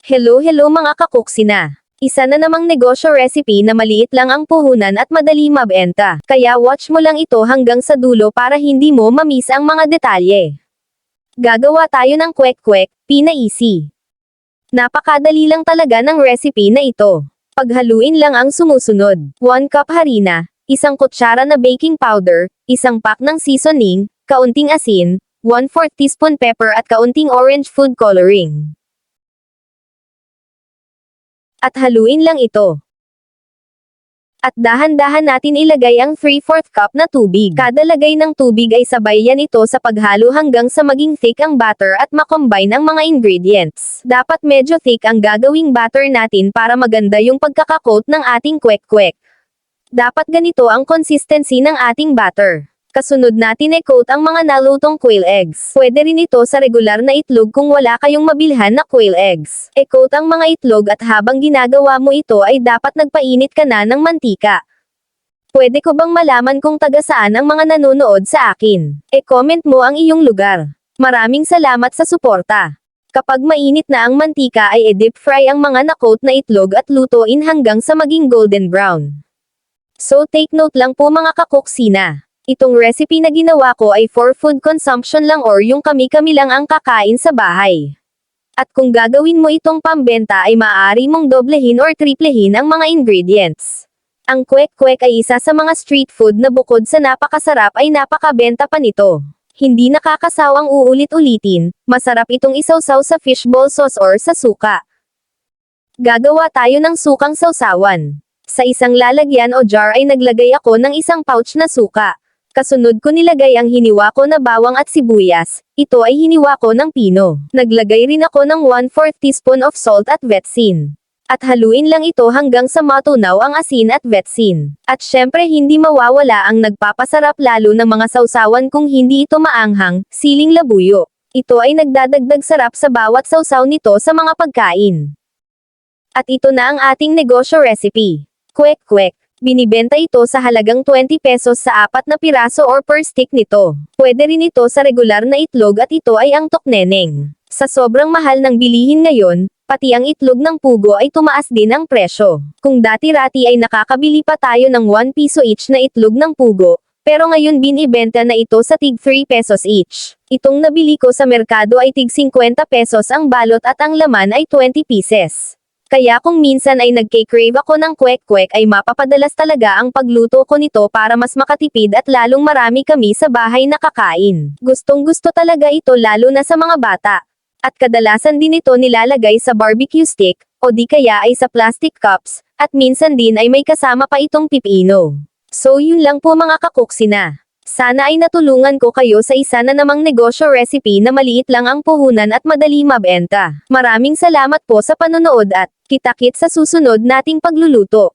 Hello mga kakuksina! Isa na namang negosyo recipe na maliit lang ang puhunan at madali mabenta. Kaya watch mo lang ito hanggang sa dulo para hindi mo mamiss ang mga detalye. Gagawa tayo ng kwek-kwek, pina-easy. Napakadali lang talaga ng recipe na ito. Paghaluin lang ang sumusunod. 1 cup harina, 1 kutsara na baking powder, 1 pack ng seasoning, kaunting asin, 1/4 teaspoon pepper at kaunting orange food coloring. At haluin lang ito. At dahan-dahan natin ilagay ang 3/4 cup na tubig. Kada lagay ng tubig ay sabay yan ito sa paghalo hanggang sa maging thick ang batter at makombine ang mga ingredients. Dapat medyo thick ang gagawing batter natin para maganda yung pagkakakoat ng ating kwek-kwek. Dapat ganito ang consistency ng ating batter. Kasunod natin i-coat ang mga nalutong quail eggs. Pwede rin ito sa regular na itlog kung wala kayong mabilhan na quail eggs. I-coat ang mga itlog at habang ginagawa mo ito ay dapat nagpainit ka na ng mantika. Pwede ko bang malaman kung taga saan ang mga nanonood sa akin? I-comment mo ang iyong lugar. Maraming salamat sa suporta. Kapag mainit na ang mantika ay i-deep fry ang mga na-coat na itlog at lutuin hanggang sa maging golden brown. So take note lang po mga kakuksina. Itong recipe na ginawa ko ay for food consumption lang or yung kami-kami lang ang kakain sa bahay. At kung gagawin mo itong pambenta ay maaari mong doblehin or triplehin ang mga ingredients. Ang kwek-kwek ay isa sa mga street food na bukod sa napakasarap ay napakabenta pa nito. Hindi nakakasawang uulit-ulitin, masarap itong isawsaw sa fishball sauce or sa suka. Gagawa tayo ng sukang sawsawan. Sa isang lalagyan o jar ay naglagay ako ng 1 pouch na suka. Kasunod ko nilagay ang hiniwa ko na bawang at sibuyas, ito ay hiniwa ko ng pino. Naglagay rin ako ng 1/4 teaspoon of salt at vetsin. At haluin lang ito hanggang sa matunaw ang asin at vetsin. At syempre hindi mawawala ang nagpapasarap lalo ng mga sawsawan kung hindi ito maanghang, siling labuyo. Ito ay nagdadagdag sarap sa bawat sawsaw nito sa mga pagkain. At ito na ang ating negosyo recipe. Kwek-kwek. Binibenta ito sa halagang 20 pesos sa 4 na piraso or per stick nito. Pwede rin ito sa regular na itlog at ito ay ang tokneneng. Sa sobrang mahal ng bilihin ngayon, pati ang itlog ng pugo ay tumaas din ang presyo. Kung dati-rati ay nakakabili pa tayo ng 1 piso each na itlog ng pugo, pero ngayon binibenta na ito sa tig 3 pesos each. Itong nabili ko sa merkado ay tig 50 pesos ang balot at ang laman ay 20 pieces. Kaya kung minsan ay nagke-crave ako ng kwek-kwek ay mapapadalas talaga ang pagluto ko nito para mas makatipid at lalong marami kami sa bahay na kakain. Gustong-gusto talaga ito lalo na sa mga bata. At kadalasan din ito nilalagay sa barbecue stick, o di kaya ay sa plastic cups, at minsan din ay may kasama pa itong pipino. So yun lang po mga kakuksina. Sana ay natulungan ko kayo sa isa na namang negosyo recipe na maliit lang ang puhunan at madali mabenta. Maraming salamat po sa panonood at kita-kits sa susunod nating pagluluto.